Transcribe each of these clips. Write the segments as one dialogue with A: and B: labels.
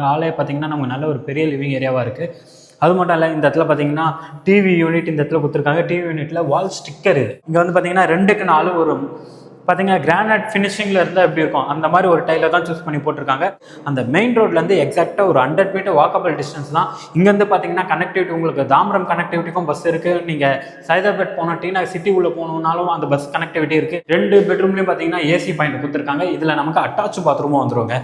A: ஹாலே பார்த்தீங்கன்னா நமக்கு நல்ல ஒரு பெரிய லிவிங் ஏரியாவாக இருக்குது. அது மட்டும் இல்லை, இந்த இடத்துல பார்த்தீங்கன்னா டிவி யூனிட் இந்த இடத்துல கொடுத்துருக்காங்க. டிவி யூனிட்டில் வால் ஸ்டிக்கர் இது. இங்கே வந்து பார்த்தீங்கன்னா 2க்கு 4 ஒரு பார்த்தீங்கன்னா கிரானைட் ஃபினிஷிங்கில் இருந்தால் எப்படி இருக்கும் அந்த மாதிரி ஒரு டைலை தான் சூஸ் பண்ணி போட்டிருக்காங்க. அந்த மெயின் ரோட்லேருந்து எக்ஸாக்டாக ஒரு 100 மீட்டர் வாக்கபிள் டிஸ்டன்ஸ் தான். இங்கேருந்து பார்த்தீங்கன்னா கனெக்டிவிட்டி உங்களுக்கு தாம்பரம் கனெக்டிவிட்டிக்கும் பஸ் இருக்குது. நீங்கள் சைதாபேட் போனோம், டீனா சிட்டி உள்ள போகணுன்னாலும் அந்த பஸ் கனெக்டிவிட்டி இருக்குது. 2 பெட்ரூம்லேயும் பார்த்தீங்கன்னா ஏசி பாயிண்ட் கொடுத்துருக்காங்க. இதில் நமக்கு அட்டாச் பாத்ரூமும் வந்துருங்க.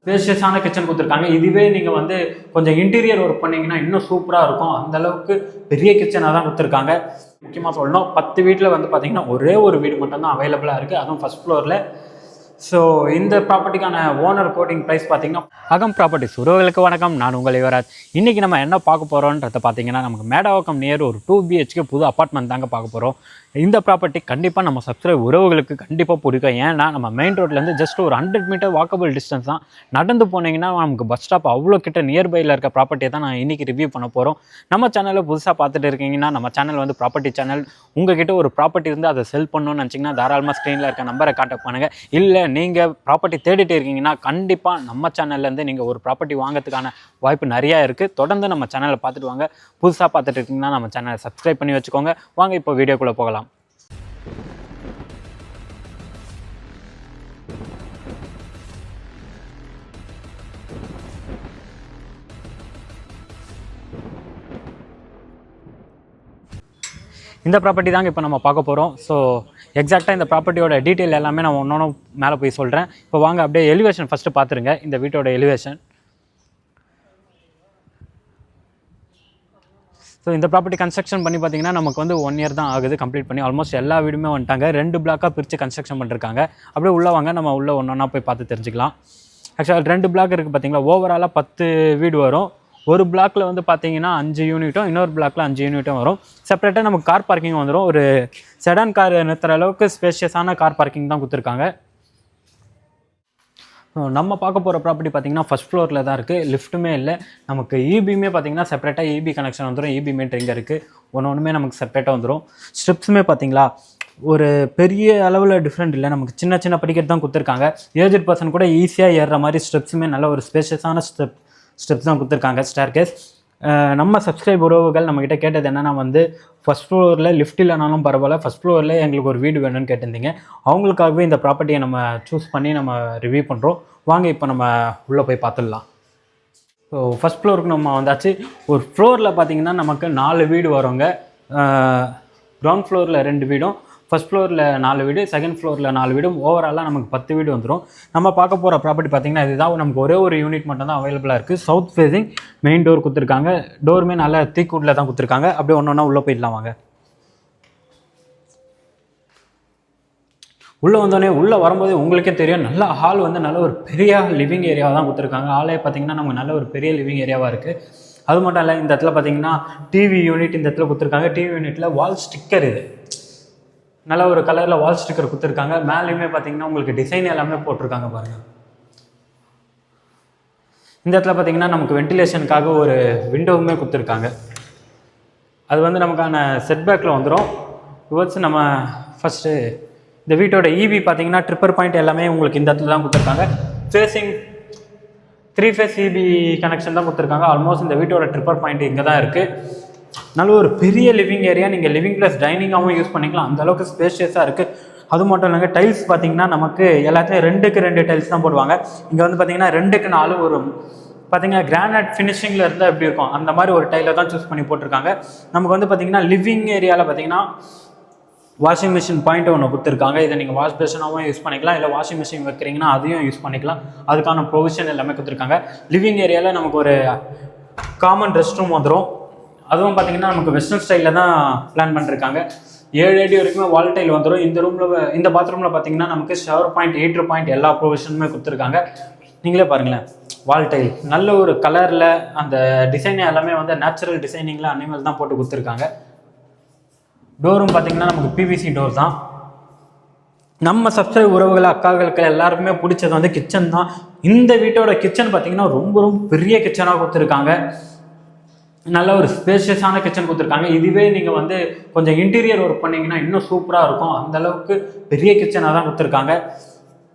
A: ஸ்பேஷியஸான கிச்சன் கொடுத்துருக்காங்க. இதுவே நீங்கள் வந்து கொஞ்சம் இன்டீரியர் ஒர்க் பண்ணிங்கன்னா இன்னும் சூப்பராக இருக்கும். அந்தளவுக்கு பெரிய கிச்சனாக தான் கொடுத்துருக்காங்க. முக்கியமாக சொல்லணும், 10 வீட்டில் வந்து பார்த்தீங்கன்னா ஒரே ஒரு வீடு மட்டும்தான் அவைலபிளாக இருக்குது, அதுவும் ஃபஸ்ட் ஃப்ளோரில். ஸோ இந்த ப்ராப்பர்ட்டிக்கான ஓனர் கோட்டிங் ப்ரைஸ் பார்த்தீங்கன்னா அகம் ப்ராப்பர்ட்டிஸ் உறவுகளுக்கு வணக்கம். நான் உங்கள் யுவராஜ். இன்றைக்கி நம்ம என்ன பார்க்க போகிறோன்றத பார்த்தீங்கன்னா நமக்கு மேடவாக்கம் நியர் ஒரு 2 BHK புது அப்பார்ட்மெண்ட் தாங்க பார்க்க போகிறோம். இந்த ப்ராப்பர்ட்டி கண்டிப்பாக நம்ம சப்ஸ்கிரைப் உறவுகளுக்கு கண்டிப்பாக பிடிக்கும். ஏன்னா நம்ம மெயின் ரோட்லேருந்து ஜஸ்ட் ஒரு 100 மீட்டர் வாக்கபிள் டிஸ்டன்ஸ் தான். நடந்து போனீங்கன்னா நமக்கு பஸ் ஸ்டாப் அவ்வளோ கிட்ட நியர்பையில் இருக்க ப்ராப்பர்ட்டியை தான் நான் இன்றைக்கி ரிவ்யூ பண்ண போகிறோம். நம்ம சேனலில் புதுசாக பார்த்துட்டு இருக்கீங்கன்னா நம்ம சேனல் வந்து ப்ராப்பர்ட்டி சேனல். உங்ககிட்ட ஒரு ப்ராப்பர்ட்டி இருந்து அதை செல் பண்ணணும்னு நினச்சிங்கன்னா தாராளமாக ஸ்க்ரீனில் இருக்க நம்பரை கான்டாக்ட் பண்ணுங்கள். இல்லை நீங்கள் ப்ராப்பர்ட்டி தேடிட்டு இருக்கீங்கன்னா கண்டிப்பாக நம்ம சேனல்லேருந்து நீங்கள் ஒரு ப்ராப்பர்ட்டி வாங்கிறதுக்கான வாய்ப்பு நிறையா இருக்குது. தொடர்ந்து நம்ம சேனலை பார்த்துட்டு வாங்க. புதுசாக பார்த்துட்டு இருக்கீங்கன்னா நம்ம சேனலை சப்ஸ்கிரைப் பண்ணி வச்சுக்கோங்க. வாங்க இப்போ வீடியோக்குள்ளே போகலாம். இந்த ப்ராப்பர்ட்டி தாங்க இப்போ நம்ம பார்க்க போகிறோம். ஸோ எக்ஸாக்டாக இந்த ப்ராப்பர்ட்டியோட டீட்டெயில் எல்லாமே நான் ஒன்று மேலே போய் சொல்கிறேன். இப்போ வாங்க அப்படியே எலிவேஷன் ஃபஸ்ட்டு பார்த்துருங்க. இந்த வீட்டோட எலிவேஷன். ஸோ இந்த ப்ராப்பர்ட்டி கன்ஸ்ட்ரக்ஷன் பண்ணி பார்த்தீங்கன்னா நமக்கு வந்து 1 year தான் ஆகுது கம்ப்ளீட் பண்ணி. ஆல்மோஸ்ட் எல்லா வீடுமே வந்துட்டாங்க. 2 பிளாக்காக பிரித்து கன்ஸ்ட்ரக்ஷன் பண்ணிருக்காங்க. அப்படியே உள்ளே வாங்க, நம்ம உள்ளே ஒன்றா போய் பார்த்து தெரிஞ்சுக்கலாம். ஆக்சுவலாக 2 பிளாக் இருக்குது பார்த்தீங்களா. ஓவராலாக 10 வீடு வரும். ஒரு பிளாக்ல வந்து பார்த்தீங்கன்னா 5 யூனிட்டும், இன்னொரு பிளாக்ல 5 யூனிட்டும் வரும். செப்பரேட்டாக நமக்கு கார் பார்க்கிங் வந்துடும். ஒரு செடான் கார் நிறுத்துற அளவுக்கு ஸ்பேஷியஸான கார் பார்க்கிங் தான் கொடுத்துருக்காங்க. நம்ம பார்க்க போகிற ப்ராப்பர்ட்டி பார்த்தீங்கன்னா ஃபஸ்ட் ஃப்ளோரில் தான் இருக்குது. லிஃப்ட்டுமே இல்லை. நமக்கு இபியுமே பார்த்தீங்கன்னா செப்பரேட்டாக இபி கனெக்ஷன் வந்துடும். இபி மீட்டர் இங்கே இருக்குது. ஒன்றுமே நமக்கு செப்பரேட்டாக வந்துடும். ஸ்டெப்ஸுமே பார்த்தீங்களா ஒரு பெரிய அளவில் டிஃப்ரெண்ட் இல்லை. நமக்கு சின்ன சின்ன படிக்கட்டு தான் கொடுத்துருக்காங்க. ஏஜ்ட் பர்சன் கூட ஈஸியாக ஏறுற மாதிரி ஸ்டெப்ஸுமே நல்ல ஒரு ஸ்பேஷியஸான ஸ்டெப்ஸ் தான் கொடுத்துருக்காங்க. ஸ்டேர்கேஸ். நம்ம சப்ஸ்கிரைப் உறவுகள் நம்மக்கிட்ட கேட்டது என்னென்னா வந்து ஃபஸ்ட் ஃப்ளோரில் லிஃப்ட் இல்லைனாலும் பரவாயில்ல, ஃபஸ்ட் ஃப்ளோரில் எங்களுக்கு ஒரு வீடு வேணும்னு கேட்டிருந்தீங்க. அவங்களுக்காகவே இந்த ப்ராப்பர்ட்டியை நம்ம சூஸ் பண்ணி நம்ம ரிவ்யூ பண்ணுறோம். வாங்க இப்போ நம்ம உள்ளே போய் பார்த்துடலாம். ஸோ ஃபஸ்ட் ஃப்ளோருக்கு நம்ம வந்தாச்சு. ஒரு ஃப்ளோரில் பார்த்திங்கன்னா நமக்கு 4 வீடு வருங்க. கிரவுண்ட் ஃப்ளோரில் 2 வீடும், ஃபஸ்ட் ஃப்ளோரில் 4 வீடு, செகண்ட் ஃப்ளோரில் 4 வீடும், ஓவராலாக நமக்கு 10 வீடு வந்துடும். நம்ம பார்க்க போகிற ப்ராப்பர்ட்டி பார்த்திங்கன்னா இதுதான். நமக்கு ஒரே ஒரு யூனிட் மட்டும் தான் அவைலபிளாக இருக்குது. சவுத் ஃபேஸிங் மெயின் டோர் கொடுத்துருக்காங்க. டோருமே நல்ல தீக்குட்டில் தான் கொடுத்துருக்காங்க. அப்படியே ஒன்று உள்ளே போயிடலாம் வாங்க. உள்ளே வந்தோடனே உள்ளே வரும்போது உங்களுக்கே தெரியும், நல்ல ஹால் வந்து நல்ல ஒரு பெரிய லிவிங் ஏரியாவாக தான் கொடுத்துருக்காங்க. ஹாலே பார்த்திங்கன்னா நமக்கு நல்ல ஒரு பெரிய லிவிங் ஏரியாவாக இருக்குது. அது மட்டும் இல்லை, இந்த இடத்துல பார்த்திங்கன்னா டிவி யூனிட் இந்த இடத்துல கொடுத்துருக்காங்க. டிவி யூனிட்டில் வால் ஸ்டிக்கர் இது நல்ல ஒரு கலரில் வால் ஸ்டிக்கர் கொடுத்துருக்காங்க. மேலேயுமே பார்த்தீங்கன்னா உங்களுக்கு டிசைன் எல்லாமே போட்டிருக்காங்க பாருங்கள். இந்த இடத்துல பார்த்தீங்கன்னா நமக்கு வென்டிலேஷனுக்காக ஒரு விண்டோவுமே கொடுத்துருக்காங்க. அது வந்து நமக்கான செட்பேக்கில் வந்துடும். டுவர்ட்ஸ் நம்ம ஃபஸ்ட்டு இந்த வீட்டோட இபி பார்த்தீங்கன்னா ட்ரிப்பர் பாயிண்ட் எல்லாமே உங்களுக்கு இந்த இடத்துல தான் கொடுத்துருக்காங்க. ஃபேஸிங் 3 ஃபேஸ் இபி கனெக்ஷன் தான் கொடுத்துருக்காங்க. ஆல்மோஸ்ட் இந்த வீட்டோட ட்ரிப்பர் பாயிண்ட் இங்கே தான் இருக்குது. நல்ல ஒரு பெரிய லிவிங் ஏரியா. நீங்கள் லிவிங் ப்ளஸ் டைனிங்காகவும் யூஸ் பண்ணிக்கலாம். அந்தளவுக்கு ஸ்பேஷியஸாக இருக்குது. அது மட்டும் இல்லைங்க, டைல்ஸ் பார்த்தீங்கன்னா நமக்கு எல்லாத்தையும் 2க்கு 2 டைல்ஸ் தான் போடுவாங்க. இங்கே வந்து பார்த்தீங்கன்னா 2க்கு 4 ஒரு பார்த்தீங்கன்னா கிரானைட் ஃபினிஷிங்கில் இருந்தால் எப்படி இருக்கும் அந்த மாதிரி ஒரு டைலை தான் சூஸ் பண்ணி போட்டிருக்காங்க. நமக்கு வந்து பார்த்தீங்கன்னா லிவிங் ஏரியாவில் பார்த்தீங்கன்னா வாஷிங் மிஷின் பாயிண்ட் ஒன்று கொடுத்துருக்காங்க. இதை நீங்கள் வாஷ் பேஷனாகவும் யூஸ் பண்ணிக்கலாம், இல்லை வாஷிங் மிஷின் வைக்கிறீங்கன்னா அதையும் யூஸ் பண்ணிக்கலாம். அதுக்கான ப்ரொவிஷன் எல்லாமே கொடுத்துருக்காங்க. லிவிங் ஏரியாவில் நமக்கு ஒரு காமன் ரெஸ்ட் ரூம் வந்துடும். அதுவும் பார்த்தீங்கன்னா நமக்கு வெஸ்டர்ன் ஸ்டைலில் தான் பிளான் பண்ணிருக்காங்க. 7 அடி வரைக்குமே வால் டைல் வந்துடும். இந்த ரூமில் இந்த பாத்ரூமில் பார்த்தீங்கன்னா நமக்கு ஷவர் பாயிண்ட், ஹீட்டர் பாயிண்ட் எல்லா ப்ரொவிஷனுமே கொடுத்துருக்காங்க. நீங்களே பாருங்களேன், வால் டைல் நல்ல ஒரு கலரில், அந்த டிசைன் எல்லாமே வந்து நேச்சுரல் டிசைனிங்கில் அனிமல் தான் போட்டு கொடுத்துருக்காங்க. டோரும் பார்த்தீங்கன்னா நமக்கு பிவிசி டோர் தான். நம்ம சப்ஸ்கிரைப் உறவுகள் அக்காக்களுக்கு எல்லாருக்குமே பிடிச்சது வந்து கிச்சன் தான். இந்த வீட்டோட கிச்சன் பார்த்தீங்கன்னா ரொம்ப ரொம்ப பெரிய கிச்சனாக கொடுத்துருக்காங்க. நல்ல ஒரு ஸ்பேஷியஸான கிச்சன் கொடுத்துருக்காங்க. இதுவே நீங்கள் வந்து கொஞ்சம் இன்டீரியர் ஒர்க் பண்ணிங்கன்னா இன்னும் சூப்பராக இருக்கும். அந்தளவுக்கு பெரிய கிச்சனாக தான் கொடுத்துருக்காங்க.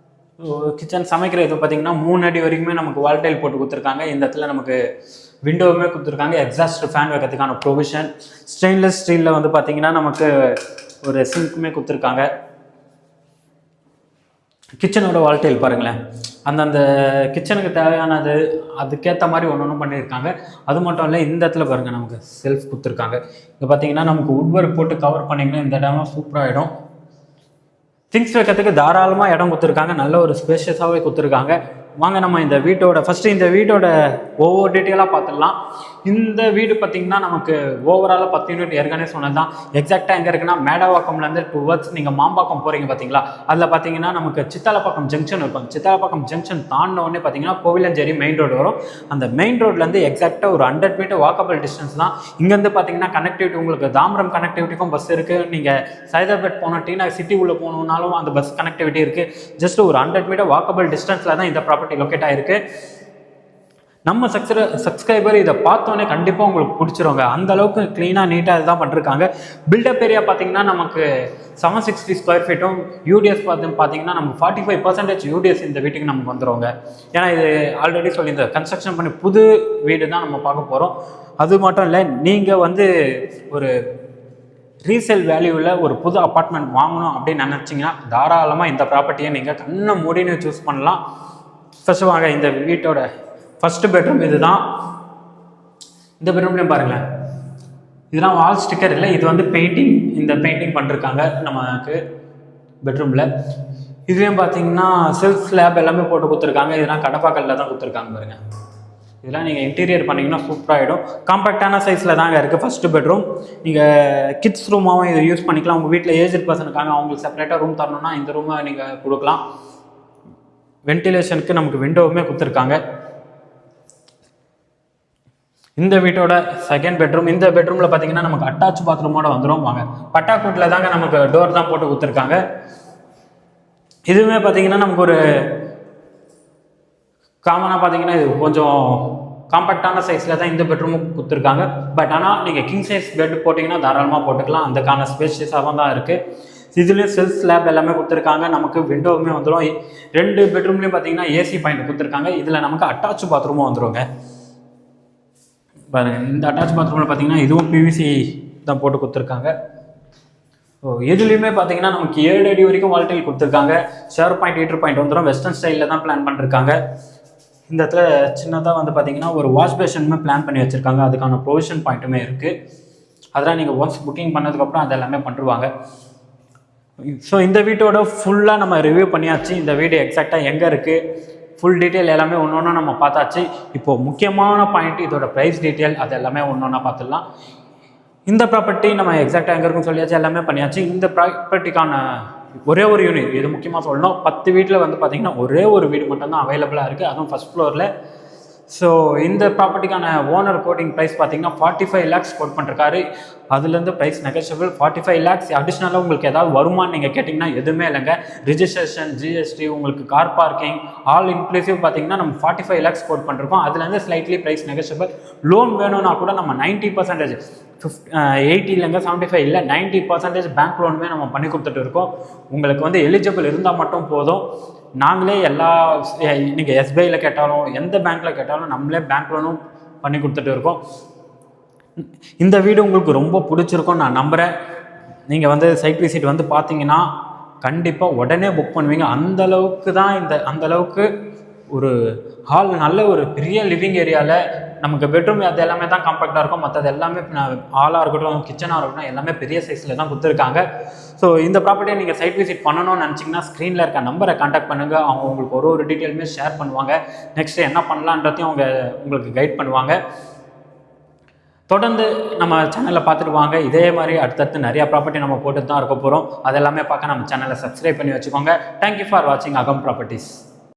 A: கிச்சன் சமைக்கிற இது பார்த்தீங்கன்னா 3 அடி வரைக்குமே நமக்கு வால் டைல் போட்டு கொடுத்துருக்காங்க. இந்த இடத்துல நமக்கு விண்டோவுமே கொடுத்துருக்காங்க. எக்ஸாஸ்ட் ஃபேன் வைக்கிறதுக்கான ப்ரொவிஷன். ஸ்டெயின்லெஸ் ஸ்டீலில் வந்து பார்த்தீங்கன்னா நமக்கு ஒரு சிங்க்குமே கொடுத்துருக்காங்க. கிச்சனோட வால் டைல் பாருங்களேன், அந்தந்த கிச்சனுக்கு தேவையானது அதுக்கேற்ற மாதிரி ஒன்று பண்ணியிருக்காங்க. அது மட்டும் இல்லை, இந்த இடத்துல பாருங்கள் நமக்கு செல்ஃப் கொடுத்துருக்காங்க. இங்கே பார்த்தீங்கன்னா நமக்கு வுட் ஒர்க் போட்டு கவர் பண்ணிங்கன்னா இந்த இடமா சூப்பராகிடும். திங்ஸ் வைக்கிறதுக்கு தாராளமாக இடம் கொடுத்துருக்காங்க. நல்ல ஒரு ஸ்பேஷியஸாகவே கொடுத்துருக்காங்க. வாங்க நம்ம இந்த வீட்டோட ஃபஸ்ட்டு இந்த வீட்டோட ஒவ்வொரு டீட்டெயிலாக பார்த்துடலாம். இந்த வீடு பார்த்திங்கன்னா நமக்கு ஓவராலாக 10 யூனிட் ஏற்கனவே சொன்னது தான். எக்ஸாக்டாக எங்கே இருக்குன்னா மேடவாக்கம்லேருந்து டுவர்ட்ஸ் நீங்கள் மாம்பாக்கம் போகிறீங்க பார்த்தீங்களா, அதில் பார்த்தீங்கன்னா நமக்கு சித்தாலப்பாக்கம் ஜங்ஷன் இருக்கும். சித்தாலப்பாக்கம் ஜங்ஷன் தாண்டினோடனே பார்த்தீங்கன்னா கோவிலஞ்சேரி மெயின் ரோடு வரும். அந்த மெயின் ரோட்லேருந்து எக்ஸாக்டாக ஒரு 100 மீட்டர் வாக்கபிள் டிஸ்டன்ஸ் தான். இங்கேருந்து பார்த்தீங்கன்னா கனெக்டிவிட்டி உங்களுக்கு தாம்பரம் கனெக்டிவிட்டிக்கும் பஸ் இருக்குது. நீங்கள் சைதாபேட் போகணும், டீனா சிட்டி உள்ளே போகணுன்னாலும் அந்த பஸ் கனெக்டிவிட்டி இருக்குது. ஜஸ்ட் ஒரு 100 மீட்டர் வாக்கபிள் டிஸ்டன்ஸில் தான் இந்த ப்ராப்பர்ட்டி லொக்கேட் ஆயிருக்கு. நம்ம சப்ஸ்கிரைபர் இதை பார்த்தோன்னே கண்டிப்பாக உங்களுக்கு பிடிச்சிருவாங்க. அந்த அளவுக்கு க்ளீனாக நீட்டாக இதுதான் பண்ணிருக்காங்க. பில்டப் ஏரியா பார்த்தீங்கன்னா நமக்கு 760 ஸ்கொயர் ஃபீட்டும் யூடிஎஸ் பார்த்தீங்கன்னா நமக்கு 45% யூடிஎஸ் இந்த வீட்டுக்கு நமக்கு வந்துடுவாங்க. ஏன்னா இது ஆல்ரெடி சொல்லி இந்த கன்ஸ்ட்ரக்ஷன் பண்ணி புது வீடு தான் நம்ம பார்க்க போகிறோம். அது மட்டும் இல்லை, நீங்கள் வந்து ஒரு ரீசேல் வேல்யூவில் ஒரு புது அப்பார்ட்மெண்ட் வாங்கணும் அப்படின்னு நினச்சிங்கன்னா தாராளமாக இந்த ப்ராப்பர்ட்டியை நீங்கள் கண்ணை மூடின்னு சூஸ் பண்ணலாம். ஃபர்ஸ்ட் வாங்க, இந்த வீட்டோட ஃபஸ்ட்டு பெட்ரூம் இது தான். இந்த பெட்ரூம்லேயும் பாருங்களேன், இதெல்லாம் வால் ஸ்டிக்கர் இல்லை, இது வந்து பெயிண்டிங். இந்த பெயிண்டிங் பண்ணிருக்காங்க நமக்கு பெட்ரூமில். இதுலேயும் பார்த்தீங்கன்னா செல்ஃப் ஸ்லாப் எல்லாமே போட்டு கொடுத்துருக்காங்க. இதெல்லாம் கடப்பாக்கல்ல தான் கொடுத்துருக்காங்க பாருங்கள். இதெல்லாம் நீங்கள் இன்டீரியர் பண்ணிங்கன்னா சூப்பராகிடும். காம்பேக்டான சைஸில் தாங்க இருக்குது ஃபஸ்ட்டு பெட்ரூம். நீங்கள் கிட்ஸ் ரூமாகவும் இதை யூஸ் பண்ணிக்கலாம். உங்கள் வீட்டில் ஏஜ்ட் பர்சன் இருக்காங்க, அவங்களுக்கு செப்பரேட்டாக ரூம் தரணும்னா இந்த ரூமை நீங்கள் கொடுக்கலாம். வென்டிலேஷனுக்கு நமக்கு விண்டோவுமே கொடுத்துருக்காங்க. இந்த வீட்டோட செகண்ட் பெட்ரூம். இந்த பெட்ரூமில் பார்த்தீங்கன்னா நமக்கு அட்டாச் பாத்ரூமோட வந்துடும். வாங்க, பட்டாக்கூட்டில் தாங்க நமக்கு டோர் தான் போட்டு கொடுத்துருக்காங்க. இதுவுமே பார்த்தீங்கன்னா நமக்கு ஒரு காமனாக பார்த்தீங்கன்னா இது கொஞ்சம் காம்பேக்டான சைஸில் தான் இந்த பெட்ரூமும் கொடுத்துருக்காங்க. பட் ஆனால் நீங்கள் கிங் சைஸ் பெட் போட்டிங்கன்னா தாராளமாக போட்டுக்கலாம். அதுக்கான ஸ்பேஷியஸாக தான் இருக்குது. இதுலேயும் செல்ஃப் ஸ்லாப் எல்லாமே கொடுத்துருக்காங்க. நமக்கு விண்டோவுமே வந்துடும். 2 பெட்ரூம்லேயும் பார்த்தீங்கன்னா ஏசி பாயிண்ட் கொடுத்துருக்காங்க. இதில் நமக்கு அட்டாச் பாத்ரூமும் வந்துடுங்க. பாருங்கள், இந்த அட்டாச் பாத்ரூமில் பார்த்தீங்கன்னா இதுவும் பிவிசி தான் போட்டு கொடுத்துருக்காங்க. இதுலேயுமே பார்த்தீங்கன்னா நமக்கு 7 அடி வரைக்கும் வால் டைல் கொடுத்துருக்காங்க. ஷவர் பாயிண்ட் ஹீட்டர் பாயிண்ட் வந்துடும். வெஸ்டர்ன் ஸ்டைலில் தான் பிளான் பண்ணிருக்காங்க. இந்த இடத்துல சின்னதாக வந்து பார்த்தீங்கன்னா ஒரு வாஷ் பேஷனுமே பிளான் பண்ணி வச்சுருக்காங்க. அதுக்கான ப்ரொவிஷன் பாயிண்ட்டுமே இருக்குது. அதெல்லாம் நீங்கள் ஒன்ஸ் புக்கிங் பண்ணதுக்கப்புறம் அது எல்லாமே பண்ணிருவாங்க. ஸோ இந்த வீட்டோட ஃபுல்லாக நம்ம ரிவ்யூ பண்ணியாச்சு. இந்த வீடு எக்ஸாக்டாக எங்கே இருக்குது, ஃபுல் டீட்டெயில் எல்லாமே ஒன்று ஒன்றா நம்ம பார்த்தாச்சு. இப்போது முக்கியமான பாயிண்ட் இதோட ப்ரைஸ் டீட்டெயில், அது எல்லாமே ஒன்று ஒன்றா பார்த்துடலாம். இந்த ப்ராப்பர்ட்டி நம்ம எக்ஸாக்டாக எங்கே இருக்குன்னு சொல்லியாச்சு, எல்லாமே பண்ணியாச்சு. இந்த ப்ராப்பர்ட்டிக்கான ஒரே ஒரு யூனிட், இது முக்கியமாக சொல்லணும், 10 வீட்டில் வந்து பார்த்திங்கன்னா ஒரே ஒரு வீடு மட்டும்தான் அவைலபிளாக இருக்குது, அதுவும் ஃபஸ்ட் ஃப்ளோரில். ஸோ இந்த ப்ராப்பர்ட்டிக்கான ஓனர் கோட்டிங் ப்ரைஸ் பார்த்தீங்கன்னா 45 lakhs கோட் பண்ணிருக்காரு. அதுலேருந்து ப்ரைஸ் நெகோஷியபிள். 45 lakhs அடிஷ்னலாக உங்களுக்கு ஏதாவது வருமானு நீங்கள் கேட்டிங்கன்னா எதுவுமே இல்லைங்க. ரிஜிஸ்ட்ரேஷன், ஜிஎஸ்டி, உங்களுக்கு கார் பார்க்கிங் ஆல் இன்க்ளூசிவ் பார்த்தீங்கன்னா நம்ம 45 lakhs கோட் பண்ணிருக்கோம். அதுலேருந்து ஸ்லைட்லி ப்ரைஸ் நெகோஷியபிள். லோன் வேணும்னா கூட நம்ம 90%, 80 இல்லைங்க 75 இல்லை 90% பேங்க் லோனுமே நம்ம பண்ணி கொடுத்துட்டு இருக்கோம். உங்களுக்கு வந்து எலிஜிபிள் இருந்தால் மட்டும் போதும். நாங்களே எல்லா நீங்கள் எஸ்பிஐயில் கேட்டாலும் எந்த பேங்க்கில் கேட்டாலும் நம்மளே பேங்க் லோனும் பண்ணி கொடுத்துட்டு இருக்கோம். இந்த வீடு உங்களுக்கு ரொம்ப பிடிச்சிருக்கும்னு நான் நம்புகிறேன். நீங்கள் வந்து சைட் விசிட் வந்து பார்த்தீங்கன்னா கண்டிப்பாக உடனே புக் பண்ணுவீங்க. அந்தளவுக்கு தான் அந்தளவுக்கு ஒரு ஹால், நல்ல ஒரு பெரிய லிவிங் ஏரியாவில் நமக்கு பெட்ரூம் அது எல்லாமே தான் காம்பேக்டாக இருக்கும். மற்றது எல்லாமே ஹாலாக இருக்கட்டும், கிச்சனாக இருக்கட்டும், எல்லாமே பெரிய சைஸில் தான் கொடுத்துருக்காங்க. ஸோ இந்த ப்ராப்பர்ட்டியை நீங்கள் சைட் விசிட் பண்ணணும்னு நினச்சிங்கன்னா ஸ்க்ரீனில் இருக்க நம்பரை கான்டாக்ட் பண்ணுங்கள். அவங்க உங்களுக்கு ஒரு டீட்டெயிலுமே ஷேர் பண்ணுவாங்க. நெக்ஸ்ட்டு என்ன பண்ணலான்றதையும் அவங்க உங்களுக்கு கைட் பண்ணுவாங்க. தொடர்ந்து நம்ம சேனலில் பார்த்துட்டு வாங்க. இதே மாதிரி அடுத்தடுத்து நிறையா ப்ராப்பர்ட்டி நம்ம போட்டு தான் இருக்க போகிறோம். அதெல்லாமே பார்க்க நம்ம சேனலை சப்ஸ்கிரைப் பண்ணி வச்சுக்கோங்க. தேங்க்யூ ஃபார் வாட்சிங் அகம் ப்ராப்பர்ட்டிஸ்.